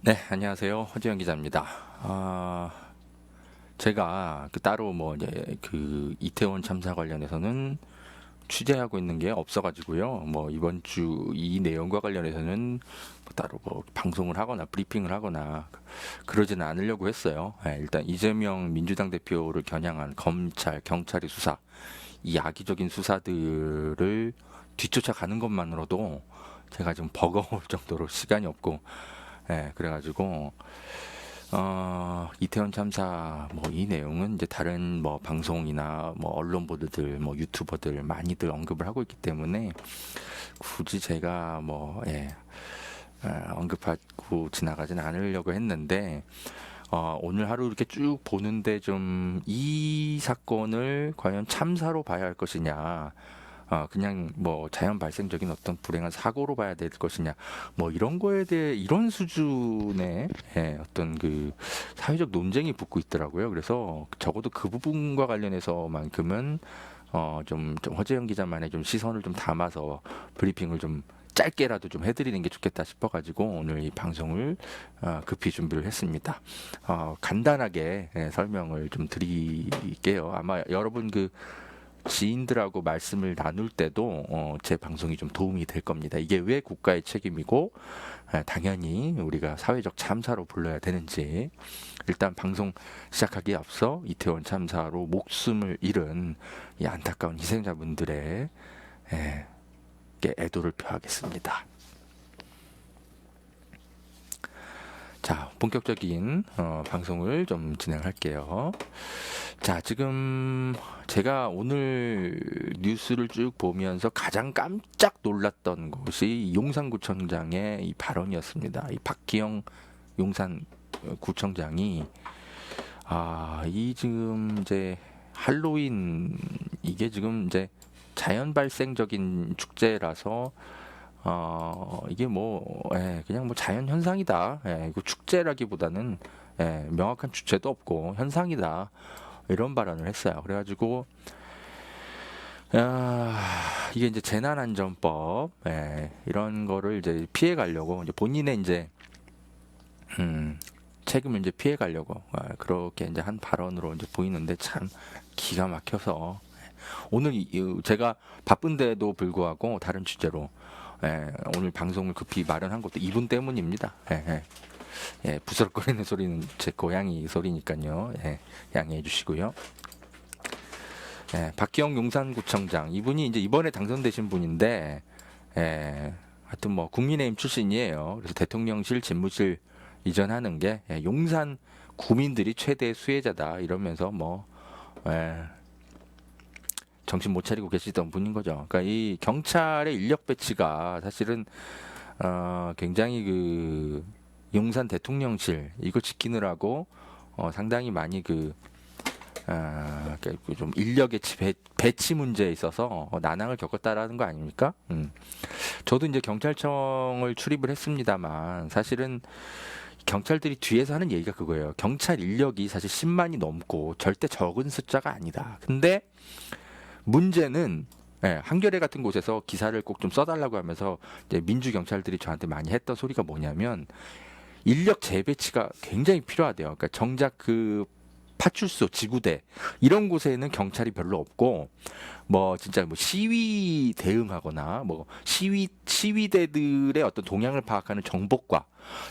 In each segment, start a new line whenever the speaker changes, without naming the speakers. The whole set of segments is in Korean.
네, 안녕하세요. 허지영 기자입니다. 아, 제가 따로 뭐 이제 이태원 참사 관련해서는 취재하고 있는 게 없어가지고요. 뭐 이번 주 이 내용과 관련해서는 뭐 따로 뭐 방송을 하거나 브리핑을 하거나 그러지는 않으려고 했어요. 일단 이재명 민주당 대표를 겨냥한 검찰, 경찰의 수사, 이 악의적인 수사들을 뒤쫓아가는 것만으로도 제가 좀 버거울 정도로 시간이 없고, 그래가지고 이태원 참사 뭐 이 내용은 이제 다른 뭐 방송이나 뭐 언론 보도들 뭐 유튜버들 많이들 언급을 하고 있기 때문에 굳이 제가 언급하고 지나가진 않으려고 했는데 오늘 하루 이렇게 쭉 보는데 좀 이 사건을 과연 참사로 봐야 할 것이냐, 그냥 뭐 자연 발생적인 어떤 불행한 사고로 봐야 될 것이냐, 뭐 이런 거에 대해 이런 수준의 어떤 사회적 논쟁이 붙고 있더라고요. 그래서 적어도 그 부분과 관련해서만큼은 좀 허재영 기자만의 좀 시선을 좀 담아서 브리핑을 좀 짧게라도 좀 해드리는 게 좋겠다 싶어가지고 오늘 이 방송을 급히 준비를 했습니다. 간단하게 설명을 좀 드릴게요. 아마 여러분 지인들하고 말씀을 나눌 때도 제 방송이 좀 도움이 될 겁니다. 이게 왜 국가의 책임이고 당연히 우리가 사회적 참사로 불러야 되는지, 일단 방송 시작하기에 앞서 이태원 참사로 목숨을 잃은 이 안타까운 희생자분들의 애도를 표하겠습니다. 자, 본격적인 방송을 좀 진행할게요. 자, 지금 제가 오늘 뉴스를 쭉 보면서 가장 깜짝 놀랐던 것이 용산구청장의 이 발언이었습니다. 이 박기영 용산구청장이 이 지금 이제 할로윈, 이게 지금 이제 자연 발생적인 축제라서 이게 그냥 뭐 자연 현상이다. 이거 축제라기보다는 명확한 주체도 없고 현상이다. 이런 발언을 했어요. 그래가지고 이게 이제 재난안전법 이런 거를 이제 피해 가려고 이제 본인의 이제 책임을 이제 피해 가려고 그렇게 이제 한 발언으로 이제 보이는데 참 기가 막혀서 오늘 제가 바쁜데도 불구하고 다른 주제로 오늘 방송을 급히 마련한 것도 이분 때문입니다. 부스럭거리는 소리는 제 고양이 소리니까요. 양해해 주시고요. 박기영 용산구청장, 이분이 이제 이번에 당선되신 분인데 하여튼 뭐 국민의힘 출신이에요. 그래서 대통령실 집무실 이전하는 게 용산 구민들이 최대 수혜자다 이러면서 정신 못 차리고 계시던 분인 거죠. 그러니까 이 경찰의 인력 배치가 사실은 굉장히 용산 대통령실 이거 지키느라고 상당히 많이 좀 인력의 배치 문제에 있어서 난항을 겪었다라는 거 아닙니까? 저도 이제 경찰청을 출입을 했습니다만 사실은 경찰들이 뒤에서 하는 얘기가 그거예요. 경찰 인력이 사실 10만이 넘고 절대 적은 숫자가 아니다. 근데 문제는 한겨레 같은 곳에서 기사를 꼭 좀 써달라고 하면서 이제 민주 경찰들이 저한테 많이 했던 소리가 뭐냐면 인력 재배치가 굉장히 필요하대요. 그러니까 정작 파출소, 지구대 이런 곳에는 경찰이 별로 없고 진짜 시위 대응하거나 시위대들의 어떤 동향을 파악하는 정보과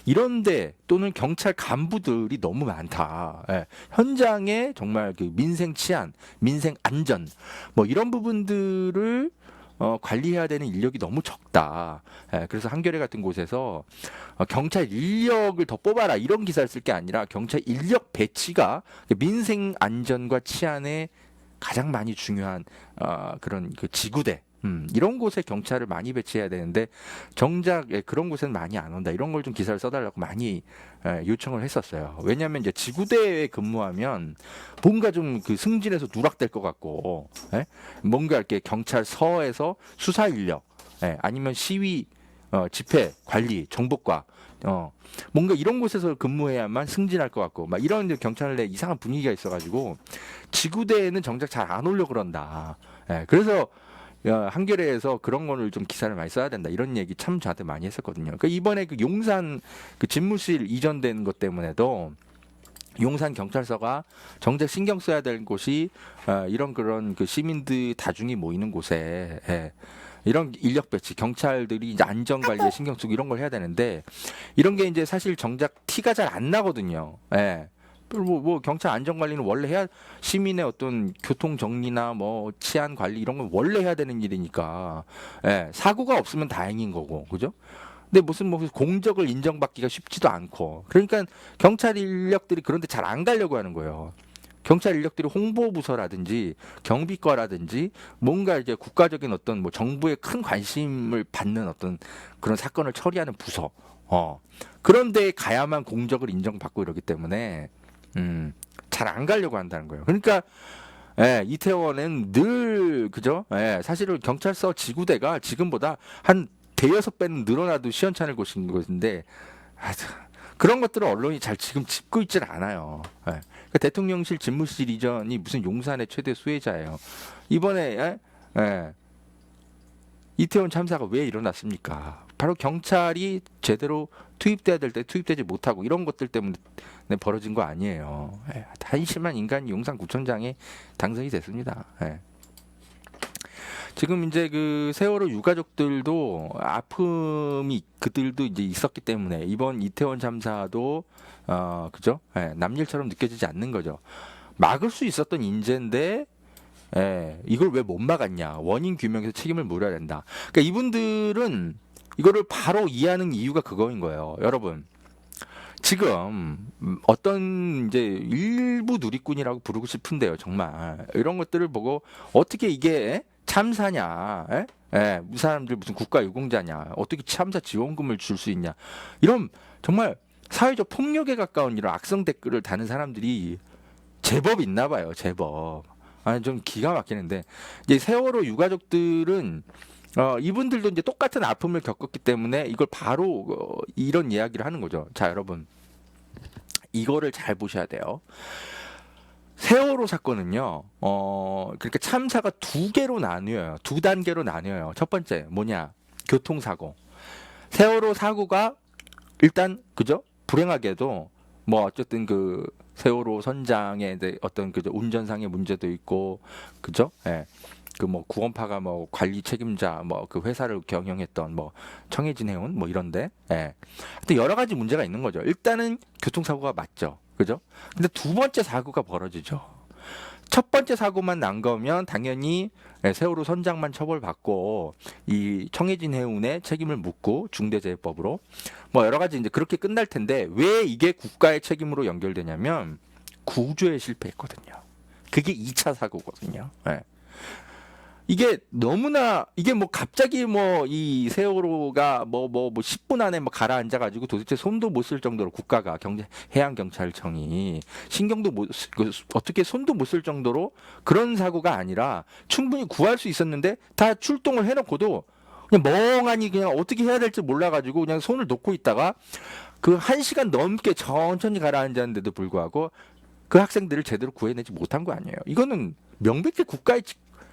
이런데 또는 경찰 간부들이 너무 많다. 현장에 정말 민생 치안, 민생 안전 이런 부분들을 관리해야 되는 인력이 너무 적다. 그래서 한겨레 같은 곳에서 경찰 인력을 더 뽑아라 이런 기사를 쓸 게 아니라 경찰 인력 배치가 민생 안전과 치안에 가장 많이 중요한 그런 지구대 이런 곳에 경찰을 많이 배치해야 되는데 정작 그런 곳에는 많이 안 온다. 이런 걸 좀 기사를 써달라고 많이 요청을 했었어요. 왜냐하면 이제 지구대에 근무하면 뭔가 좀 승진해서 누락될 것 같고, 뭔가 이렇게 경찰서에서 수사 인력, 아니면 시위, 집회, 관리, 정보과, 뭔가 이런 곳에서 근무해야만 승진할 것 같고, 막 이런 경찰 내 이상한 분위기가 있어가지고 지구대에는 정작 잘 안 오려 그런다. 그래서 한겨레에서 그런 거를 좀 기사를 많이 써야 된다 이런 얘기 참 저한테 많이 했었거든요. 그러니까 이번에 그 용산 그 집무실 이전된 것 때문에도 용산 경찰서가 정작 신경 써야 될 곳이 이런 그런 그 시민들 다중이 모이는 곳에 이런 인력 배치, 경찰들이 이제 안전 관리에 신경 쓰고 이런 걸 해야 되는데 이런 게 이제 사실 정작 티가 잘 안 나거든요. 예. 뭐 경찰 안전 관리는 원래 해야 시민의 어떤 교통 정리나 뭐 치안 관리 이런 건 원래 해야 되는 일이니까 사고가 없으면 다행인 거고 그죠? 근데 무슨 뭐 공적을 인정받기가 쉽지도 않고 그러니까 경찰 인력들이 그런데 잘 안 가려고 하는 거예요. 경찰 인력들이 홍보부서라든지 경비과라든지 뭔가 이제 국가적인 어떤 뭐 정부의 큰 관심을 받는 어떤 그런 사건을 처리하는 부서 그런 데에 가야만 공적을 인정받고 이러기 때문에 잘 안 가려고 한다는 거예요. 그러니까 이태원은 늘 그죠? 사실은 경찰서 지구대가 지금보다 한 대여섯 배는 늘어나도 시원찮을 곳인 것인데 그런 것들을 언론이 잘 지금 짚고 있질 않아요. 그러니까 대통령실 집무실 이전이 무슨 용산의 최대 수혜자예요. 이번에 이태원 참사가 왜 일어났습니까? 바로 경찰이 제대로 투입돼야 될 때 투입되지 못하고 이런 것들 때문에 벌어진 거 아니에요. 한심한 인간이 용산구청장에 당선이 됐습니다. 지금 이제 그 세월호 유가족들도 아픔이 그들도 이제 있었기 때문에 이번 이태원 참사도 그죠? 남일처럼 느껴지지 않는 거죠. 막을 수 있었던 인재인데 이걸 왜 못 막았냐? 원인 규명에서 책임을 물어야 된다. 그러니까 이분들은 이거를 바로 이해하는 이유가 그거인 거예요. 여러분. 지금 어떤 이제 일부 누리꾼이라고 부르고 싶은데요. 정말 이런 것들을 보고 어떻게 이게 참사냐? 이 사람들 무슨 국가유공자냐? 어떻게 참사 지원금을 줄 수 있냐? 이런 정말 사회적 폭력에 가까운 이런 악성 댓글을 다는 사람들이 제법 있나 봐요. 제법. 좀 기가 막히는데 이제 세월호 유가족들은 이분들도 이제 똑같은 아픔을 겪었기 때문에 이걸 바로 이런 이야기를 하는 거죠. 자, 여러분. 이거를 잘 보셔야 돼요. 세월호 사건은요, 그러니까 참사가 두 개로 나뉘어요. 두 단계로 나뉘어요. 첫 번째, 뭐냐? 교통사고. 세월호 사고가 일단, 그죠? 불행하게도, 뭐, 어쨌든 그, 세월호 선장의 어떤 그 운전상의 문제도 있고, 그죠? 그 뭐 구원파가 뭐 관리 책임자 뭐 그 회사를 경영했던 뭐 청해진 해운 뭐 이런데 하여튼 여러 가지 문제가 있는 거죠. 일단은 교통사고가 맞죠. 그죠? 근데 두 번째 사고가 벌어지죠. 첫 번째 사고만 난 거면 당연히 세월호 선장만 처벌받고 이 청해진 해운의 책임을 묻고 중대재해법으로 뭐 여러 가지 이제 그렇게 끝날 텐데 왜 이게 국가의 책임으로 연결되냐면 구조에 실패했거든요. 그게 2차 사고거든요. 이게 너무나 이게 뭐 갑자기 뭐 이 세월호가 뭐 10분 안에 뭐 가라앉아 가지고 도대체 손도 못 쓸 정도로 국가가 해양경찰청이 신경도 어떻게 손도 못 쓸 정도로 그런 사고가 아니라 충분히 구할 수 있었는데 다 출동을 해놓고도 그냥 멍하니 그냥 어떻게 해야 될지 몰라가지고 그냥 손을 놓고 있다가 그 1시간 넘게 천천히 가라앉았는데도 불구하고 그 학생들을 제대로 구해내지 못한 거 아니에요. 이거는 명백히 국가의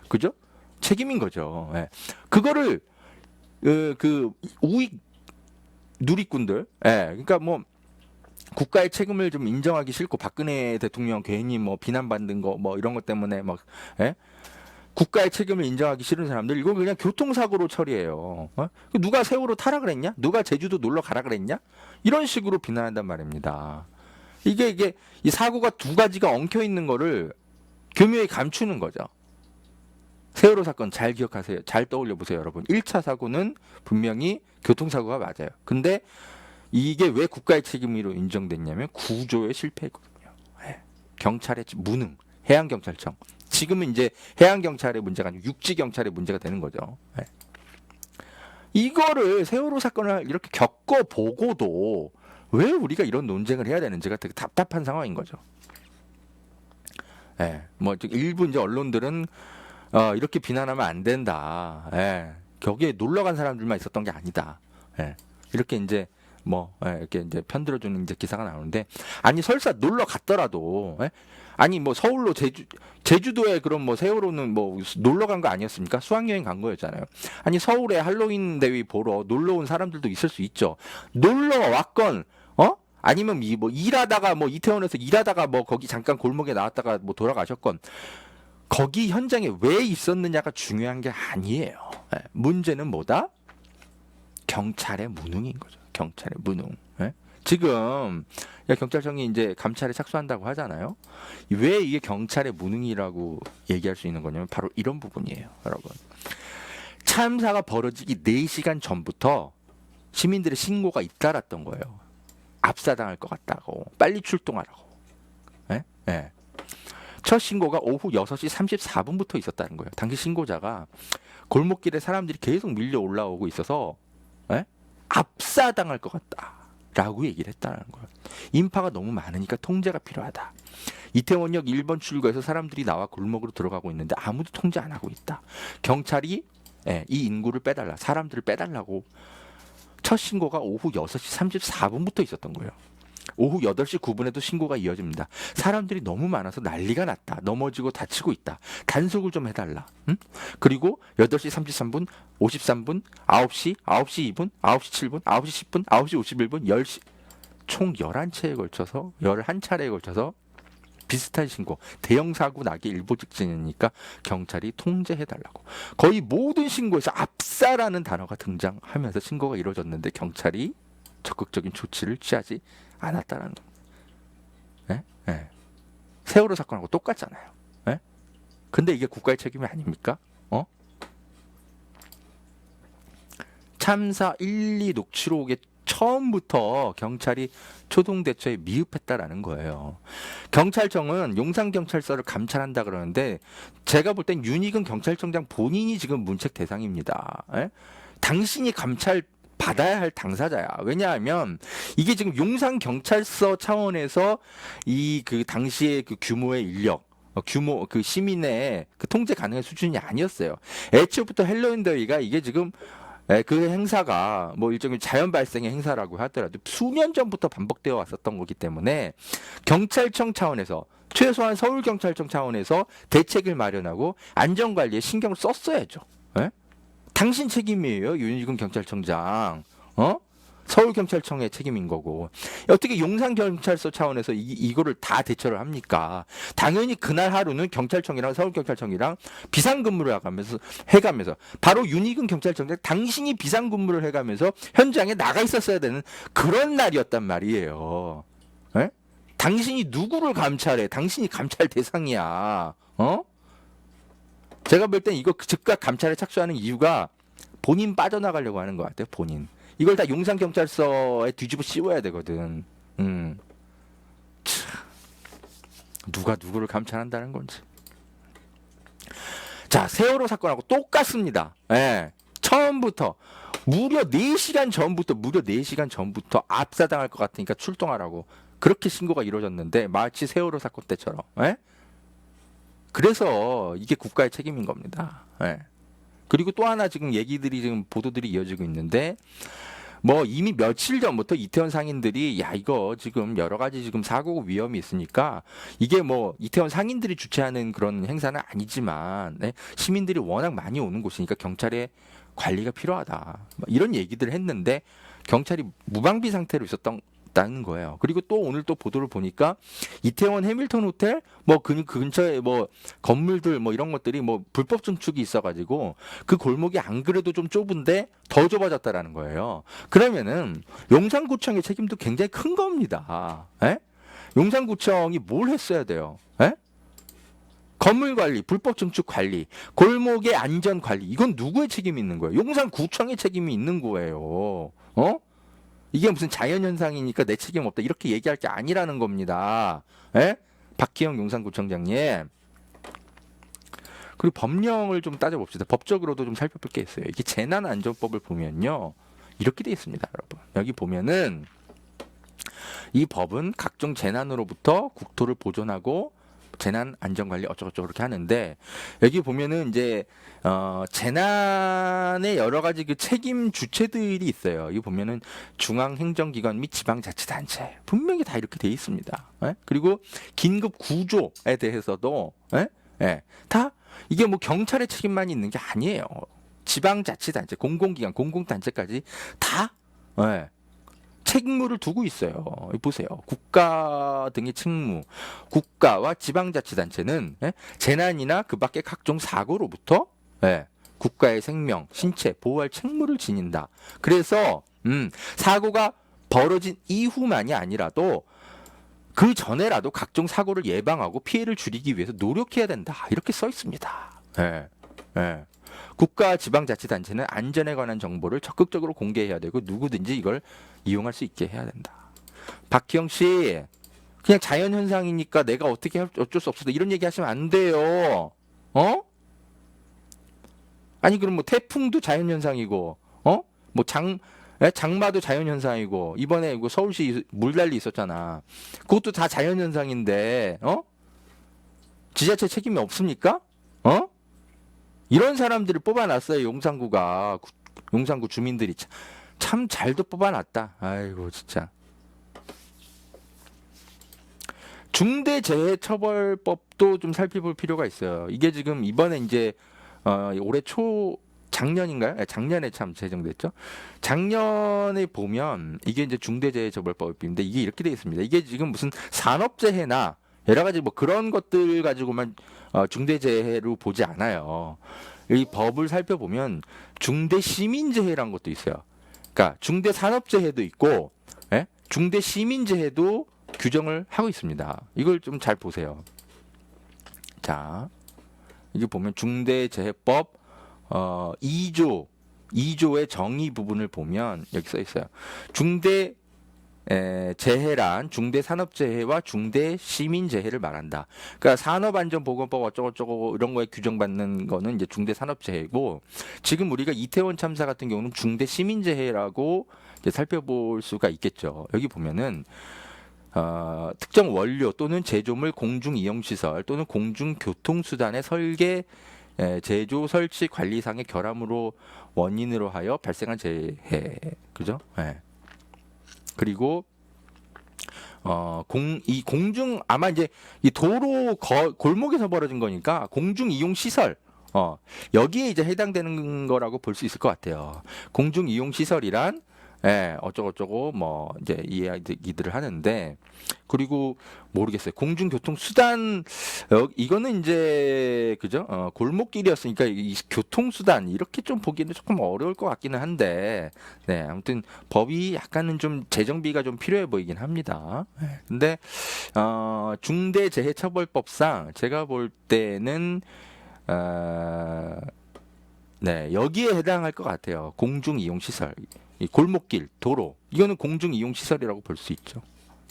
그죠? 책임인 거죠. 그거를 그 우익 누리꾼들, 그러니까 뭐 국가의 책임을 좀 인정하기 싫고 박근혜 대통령 괜히 뭐 비난받는 거 뭐 이런 것 때문에 막 국가의 책임을 인정하기 싫은 사람들 이거 그냥 교통사고로 처리해요. 누가 세월호 타라 그랬냐? 누가 제주도 놀러 가라 그랬냐? 이런 식으로 비난한단 말입니다. 이게 이 사고가 두 가지가 엉켜 있는 거를 교묘히 감추는 거죠. 세월호 사건 잘 기억하세요. 잘 떠올려 보세요, 여러분. 1차 사고는 분명히 교통사고가 맞아요. 근데 이게 왜 국가의 책임으로 인정됐냐면 구조에 실패했거든요. 경찰의 무능, 해양경찰청. 지금은 이제 해양경찰의 문제가 아니고 육지경찰의 문제가 되는 거죠. 이거를 세월호 사건을 이렇게 겪어보고도 왜 우리가 이런 논쟁을 해야 되는지가 되게 답답한 상황인 거죠. 뭐 일부 이제 언론들은 이렇게 비난하면 안 된다. 거기에 놀러 간 사람들만 있었던 게 아니다. 이렇게 이제 이렇게 이제 편들어주는 이제 기사가 나오는데, 아니 설사 놀러 갔더라도, 아니 뭐 서울로 제주도에 그럼 뭐 세월호는 뭐 놀러 간 거 아니었습니까? 수학여행 간 거였잖아요. 아니 서울에 할로윈 대회 보러 놀러 온 사람들도 있을 수 있죠. 놀러 왔건, 아니면 뭐 일하다가 뭐 이태원에서 일하다가 뭐 거기 잠깐 골목에 나왔다가 뭐 돌아가셨건, 거기 현장에 왜 있었느냐가 중요한 게 아니에요. 문제는 뭐다? 경찰의 무능인 거죠. 경찰의 무능. 지금 경찰청이 이제 감찰에 착수한다고 하잖아요. 왜 이게 경찰의 무능이라고 얘기할 수 있는 거냐면 바로 이런 부분이에요, 여러분. 참사가 벌어지기 4시간 전부터 시민들의 신고가 잇따랐던 거예요. 압사당할 것 같다고, 빨리 출동하라고. 첫 신고가 오후 6시 34분부터 있었다는 거예요. 당시 신고자가 골목길에 사람들이 계속 밀려 올라오고 있어서 압사당할 것 같다라고 얘기를 했다는 거예요. 인파가 너무 많으니까 통제가 필요하다. 이태원역 1번 출구에서 사람들이 나와 골목으로 들어가고 있는데 아무도 통제 안 하고 있다. 경찰이 이 인구를 빼달라, 사람들을 빼달라고. 첫 신고가 오후 6시 34분부터 있었던 거예요. 오후 8시 9분에도 신고가 이어집니다. 사람들이 너무 많아서 난리가 났다. 넘어지고 다치고 있다. 단속을 좀 해달라. 그리고 8시 33분, 53분, 9시, 9시 2분, 9시 7분, 9시 10분, 9시 51분, 10시. 총 11차례에 걸쳐서, 11차례에 걸쳐서 비슷한 신고, 대형 사고 나기 일보 직전이니까 경찰이 통제해달라고. 거의 모든 신고에서 압사라는 단어가 등장하면서 신고가 이루어졌는데 경찰이 적극적인 조치를 취하지 않았다는 겁니다. 세월호 사건하고 똑같잖아요. 근데 이게 국가의 책임이 아닙니까? 참사 1, 2 녹취록에 처음부터 경찰이 초동 대처에 미흡했다라는 거예요. 경찰청은 용산경찰서를 감찰한다 그러는데 제가 볼 땐 윤희근 경찰청장 본인이 지금 문책 대상입니다. 당신이 감찰 받아야 할 당사자야. 왜냐하면 이게 지금 용산경찰서 차원에서 그 당시의 그 규모의 인력, 규모 그 시민의 그 통제 가능한 수준이 아니었어요. 애초부터 헬로윈 대회가 이게 지금 그 행사가 뭐 일종의 자연 발생의 행사라고 하더라도 수년 전부터 반복되어 왔었던 거기 때문에 경찰청 차원에서, 최소한 서울경찰청 차원에서 대책을 마련하고 안전관리에 신경을 썼어야죠. 당신 책임이에요, 윤희근 경찰청장. 서울경찰청의 책임인 거고. 어떻게 용산경찰서 차원에서 이거를 다 대처를 합니까? 당연히 그날 하루는 경찰청이랑 서울경찰청이랑 비상근무를 해가면서 바로 윤희근 경찰청장 당신이 비상근무를 해가면서 현장에 나가 있었어야 되는 그런 날이었단 말이에요. 당신이 누구를 감찰해? 당신이 감찰 대상이야. 제가 볼 땐 이거 즉각 감찰에 착수하는 이유가 본인 빠져나가려고 하는 것 같아요. 본인. 이걸 다 용산경찰서에 뒤집어 씌워야 되거든. 누가 누구를 감찰한다는 건지. 자, 세월호 사건하고 똑같습니다. 처음부터 무려 4시간 전부터 압사당할 것 같으니까 출동하라고 그렇게 신고가 이루어졌는데 마치 세월호 사건 때처럼. 그래서 이게 국가의 책임인 겁니다. 그리고 또 하나 지금 지금 보도들이 이어지고 있는데, 뭐 이미 며칠 전부터 이태원 상인들이 이거 지금 여러 가지 지금 사고 위험이 있으니까 이게 뭐 이태원 상인들이 주최하는 그런 행사는 아니지만 시민들이 워낙 많이 오는 곳이니까 경찰의 관리가 필요하다. 이런 얘기들을 했는데 경찰이 무방비 상태로 있었다는 거예요. 그리고 또 오늘 또 보도를 보니까 이태원 해밀턴 호텔 뭐 그 근처에 뭐 건물들 뭐 이런 것들이 뭐 불법 증축이 있어가지고 그 골목이 안 그래도 좀 좁은데 더 좁아졌다라는 거예요. 그러면은 용산구청의 책임도 굉장히 큰 겁니다. 용산구청이 뭘 했어야 돼요? 건물 관리, 불법 증축 관리, 골목의 안전 관리, 이건 누구의 책임이 있는 거예요? 용산구청의 책임이 있는 거예요. 이게 무슨 자연현상이니까 내 책임 없다, 이렇게 얘기할 게 아니라는 겁니다. 박희영 용산구청장님. 그리고 법령을 좀 따져봅시다. 법적으로도 좀 살펴볼 게 있어요. 이게 재난안전법을 보면요, 이렇게 돼 있습니다, 여러분. 여기 보면은 이 법은 각종 재난으로부터 국토를 보존하고 재난 안전관리 어쩌고저쩌고 그렇게 하는데 여기 보면은 이제 재난의 여러 가지 그 책임 주체들이 있어요. 여기 보면은 중앙행정기관 및 지방자치단체 분명히 다 이렇게 돼 있습니다. 예? 그리고 긴급 구조에 대해서도 예? 예. 다 이게 뭐 경찰의 책임만 있는 게 아니에요. 지방자치단체, 공공기관, 공공단체까지 다 예. 책무를 두고 있어요. 보세요. 국가 등의 책무, 국가와 지방자치단체는 예? 재난이나 그 밖의 각종 사고로부터 예, 국가의 생명, 신체 보호할 책무를 지닌다. 그래서 사고가 벌어진 이후만이 아니라도 그 전에라도 각종 사고를 예방하고 피해를 줄이기 위해서 노력해야 된다. 이렇게 써 있습니다. 예, 예. 국가 지방자치단체는 안전에 관한 정보를 적극적으로 공개해야 되고 누구든지 이걸 이용할 수 있게 해야 된다. 박희영 씨, 그냥 자연현상이니까 내가 어떻게 어쩔 수 없어 이런 얘기 하시면 안 돼요. 어? 아니 그럼 뭐 태풍도 자연현상이고, 뭐 장마도 자연현상이고 이번에 이거 서울시 물난리 있었잖아. 그것도 다 자연현상인데, 지자체 책임이 없습니까? 이런 사람들을 뽑아놨어요. 용산구 주민들이 참 잘도 뽑아놨다. 아이고 진짜. 중대재해처벌법도 좀 살펴볼 필요가 있어요. 이게 지금 이번에 이제 올해 작년인가요? 네, 작년에 참 제정됐죠. 작년에 보면 이게 이제 중대재해처벌법인데 이게 이렇게 되어 있습니다. 이게 지금 무슨 산업재해나 여러 가지 뭐 그런 것들 가지고만 중대재해로 보지 않아요. 이 법을 살펴보면 중대시민재해라는 것도 있어요. 그러니까 중대산업재해도 있고, 예? 중대시민재해도 규정을 하고 있습니다. 이걸 좀 잘 보세요. 자, 이게 보면 중대재해법 2조의 정의 부분을 보면 여기 써 있어요. 재해란 중대산업재해와 중대시민재해를 말한다. 그러니까 산업안전보건법 어쩌고저쩌고 이런 거에 규정받는 거는 이제 중대산업재해고 지금 우리가 이태원 참사 같은 경우는 중대시민재해라고 이제 살펴볼 수가 있겠죠. 여기 보면은 특정 원료 또는 제조물 공중이용시설 또는 공중교통수단의 설계 제조, 설치, 관리상의 결함으로 원인으로 하여 발생한 재해, 그죠? 네. 그리고 이 공중 아마 이제 이 도로 골목에서 벌어진 거니까 공중 이용 시설 여기에 이제 해당되는 거라고 볼 수 있을 것 같아요. 공중 이용 시설이란 어쩌고저쩌고 뭐 이제 이야기들을 하는데 그리고 모르겠어요. 공중교통 수단 이거는 이제 그죠? 골목길이었으니까 이 교통수단 이렇게 좀 보기에는 조금 어려울 것 같기는 한데 네 아무튼 법이 약간은 좀 재정비가 좀 필요해 보이긴 합니다. 근데 중대재해처벌법상 제가 볼 때는 네 여기에 해당할 것 같아요. 공중이용시설 골목길, 도로 이거는 공중이용시설이라고 볼 수 있죠.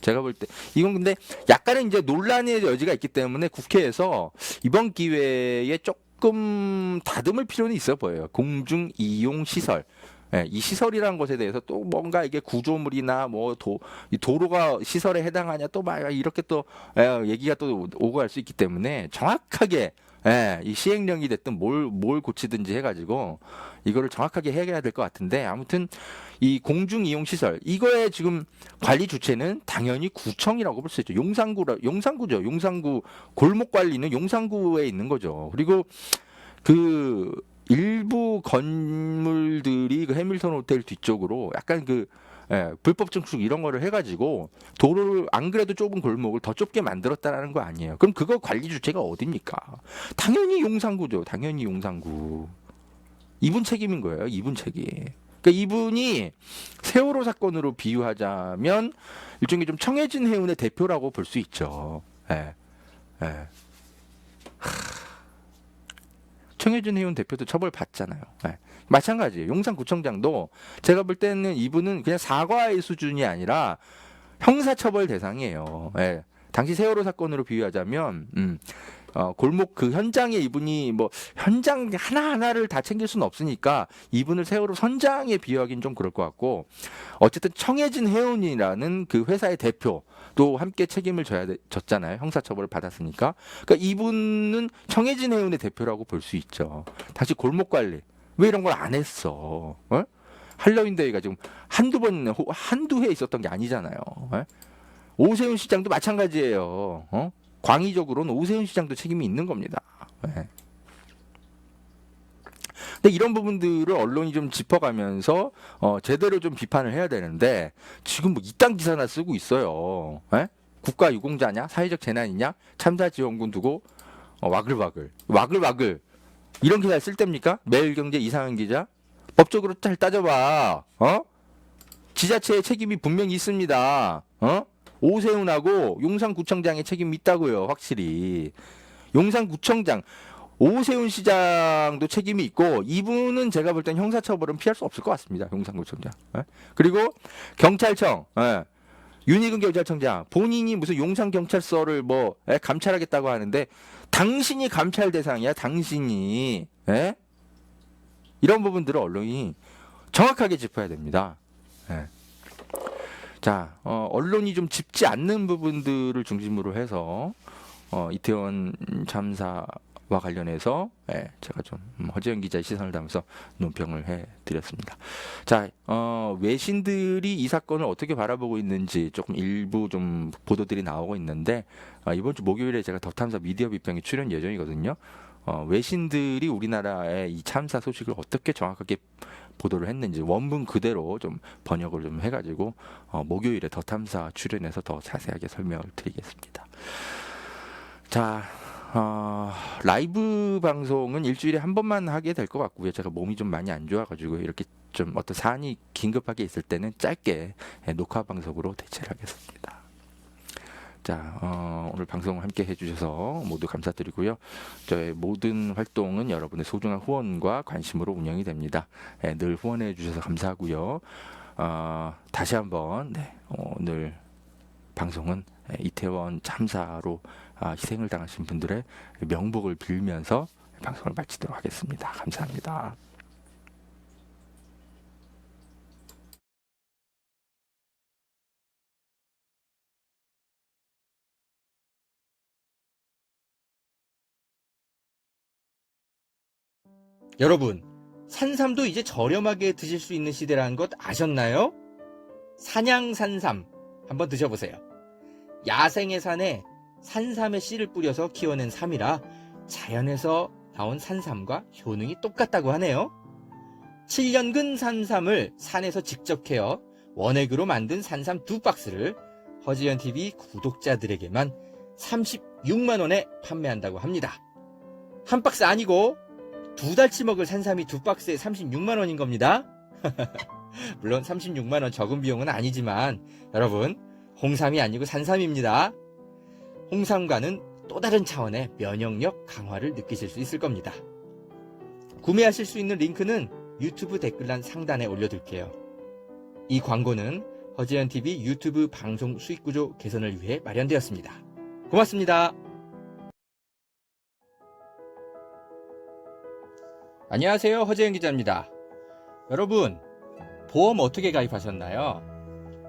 제가 볼 때 이건 근데 약간은 이제 논란의 여지가 있기 때문에 국회에서 이번 기회에 조금 다듬을 필요는 있어 보여요. 공중이용시설. 이 시설이라는 것에 대해서 또 뭔가 이게 구조물이나 뭐 도로가 시설에 해당하냐 또 막 이렇게 또 얘기가 또 오고 갈 수 있기 때문에 정확하게 이 시행령이 됐든 뭘 고치든지 해가지고 이거를 정확하게 해야 될 것 같은데 아무튼 이 공중이용시설 이거의 지금 관리 주체는 당연히 구청이라고 볼 수 있죠. 용산구죠. 용산구 골목 관리는 용산구에 있는 거죠. 그리고 그 일부 건물들이 그 해밀턴 호텔 뒤쪽으로 약간 불법 증축 이런 거를 해가지고 도로를 안 그래도 좁은 골목을 더 좁게 만들었다라는 거 아니에요. 그럼 그거 관리 주체가 어딥니까? 당연히 용산구죠. 당연히 용산구. 이분 책임인 거예요. 이분 책임. 그러니까 이분이 세월호 사건으로 비유하자면 일종의 좀 청해진 해운의 대표라고 볼 수 있죠. 청해진 해운 대표도 처벌받잖아요. 마찬가지예요. 용산구청장도 제가 볼 때는 이분은 그냥 사과의 수준이 아니라 형사처벌 대상이에요. 당시 세월호 사건으로 비유하자면 골목 그 현장에 이분이 뭐 현장 하나하나를 다 챙길 수는 없으니까 이분을 세월호 선장에 비유하기는 좀 그럴 것 같고 어쨌든 청해진 해운이라는 그 회사의 대표 또 함께 책임을 졌잖아요. 형사처벌을 받았으니까. 그러니까 이분은 청해진 해운의 대표라고 볼 수 있죠. 다시 골목 관리. 왜 이런 걸 안 했어? 어? 할로윈 데이가 지금 한두 해 있었던 게 아니잖아요. 어? 오세훈 시장도 마찬가지예요. 어? 광의적으로는 오세훈 시장도 책임이 있는 겁니다. 예. 근데 이런 부분들을 언론이 좀 짚어가면서 제대로 좀 비판을 해야 되는데 지금 뭐 이딴 기사나 쓰고 있어요. 에? 국가 유공자냐? 사회적 재난이냐? 참사 지원금 두고 와글와글 이런 기사 쓸 때입니까? 매일경제 이상한 기자? 법적으로 잘 따져봐. 지자체의 책임이 분명히 있습니다. 오세훈하고 용산구청장의 책임이 있다고요. 확실히. 용산구청장 오세훈 시장도 책임이 있고 이분은 제가 볼 땐 형사처벌은 피할 수 없을 것 같습니다. 용산구청장. 그리고 경찰청 윤희근 경찰청장 본인이 무슨 용산경찰서를 감찰하겠다고 하는데 당신이 감찰 대상이야. 당신이. 이런 부분들을 언론이 정확하게 짚어야 됩니다. 자, 언론이 좀 짚지 않는 부분들을 중심으로 해서 이태원 참사와 관련해서 제가 좀 허재영 기자의 시선을 담아서 논평을 해드렸습니다. 자, 외신들이 이 사건을 어떻게 바라보고 있는지 조금 일부 좀 보도들이 나오고 있는데 이번 주 목요일에 제가 더 탐사 미디어 비평에 출연 예정이거든요. 외신들이 우리나라의 이 참사 소식을 어떻게 정확하게 보도를 했는지 원문 그대로 좀 번역을 좀 해가지고 목요일에 더 탐사 출연해서 더 자세하게 설명을 드리겠습니다. 자, 라이브 방송은 일주일에 한 번만 하게 될 것 같고요. 제가 몸이 좀 많이 안 좋아가지고 이렇게 좀 어떤 사안이 긴급하게 있을 때는 짧게 녹화 방송으로 대체를 하겠습니다. 자, 오늘 방송 함께 해주셔서 모두 감사드리고요. 저의 모든 활동은 여러분의 소중한 후원과 관심으로 운영이 됩니다. 늘 후원해 주셔서 감사하고요. 다시 한번 오늘 방송은 이태원 참사로 희생을 당하신 분들의 명복을 빌면서 방송을 마치도록 하겠습니다. 감사합니다.
여러분, 산삼도 이제 저렴하게 드실 수 있는 시대라는 것 아셨나요? 산양산삼 한번 드셔보세요. 야생의 산에 산삼의 씨를 뿌려서 키워낸 삼이라 자연에서 나온 산삼과 효능이 똑같다고 하네요. 7년근 산삼을 산에서 직접 캐어 원액으로 만든 산삼 2박스를 허지연TV 구독자들에게만 36만원에 판매한다고 합니다. 한 박스 아니고 2달치 먹을 산삼이 2박스에 36만원인 겁니다. 물론 36만원 적은 비용은 아니지만 여러분, 홍삼이 아니고 산삼입니다. 홍삼과는 또 다른 차원의 면역력 강화를 느끼실 수 있을 겁니다. 구매하실 수 있는 링크는 유튜브 댓글란 상단에 올려둘게요. 이 광고는 허재현TV 유튜브 방송 수익구조 개선을 위해 마련되었습니다. 고맙습니다. 안녕하세요, 허재현 기자입니다. 여러분, 보험 어떻게 가입하셨나요?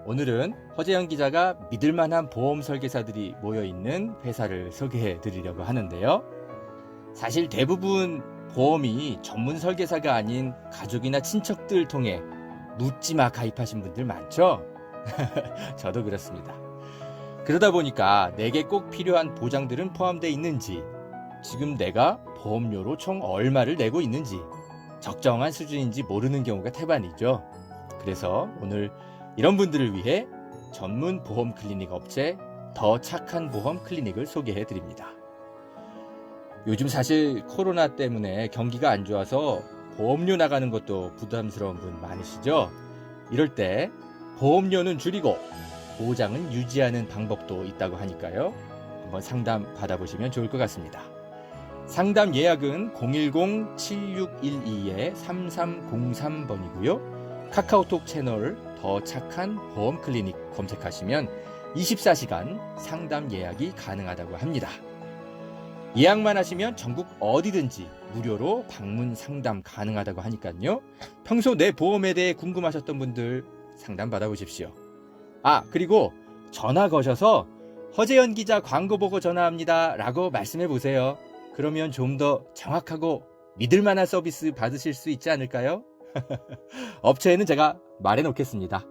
오늘은 허재현 기자가 믿을만한 보험 설계사들이 모여있는 회사를 소개해 드리려고 하는데요. 사실 대부분 보험이 전문 설계사가 아닌 가족이나 친척들 통해 묻지마 가입하신 분들 많죠? 저도 그렇습니다. 그러다 보니까 내게 꼭 필요한 보장들은 포함되어 있는지, 지금 내가 보험료로 총 얼마를 내고 있는지 적정한 수준인지 모르는 경우가 태반이죠. 그래서 오늘 이런 분들을 위해 전문 보험 클리닉 업체 더 착한 보험 클리닉을 소개해 드립니다. 요즘 사실 코로나 때문에 경기가 안 좋아서 보험료 나가는 것도 부담스러운 분 많으시죠? 이럴 때 보험료는 줄이고 보장은 유지하는 방법도 있다고 하니까요. 한번 상담 받아보시면 좋을 것 같습니다. 상담 예약은 010-7612-3303번이고요. 카카오톡 채널 더 착한 보험 클리닉 검색하시면 24시간 상담 예약이 가능하다고 합니다. 예약만 하시면 전국 어디든지 무료로 방문 상담 가능하다고 하니까요. 평소 내 보험에 대해 궁금하셨던 분들 상담 받아보십시오. 그리고 전화 거셔서 허재현 기자 광고 보고 전화합니다 라고 말씀해 보세요. 그러면 좀 더 정확하고 믿을만한 서비스 받으실 수 있지 않을까요? 업체에는 제가 말해 놓겠습니다.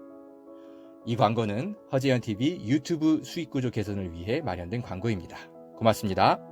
이 광고는 허재현 TV 유튜브 수익 구조 개선을 위해 마련된 광고입니다. 고맙습니다.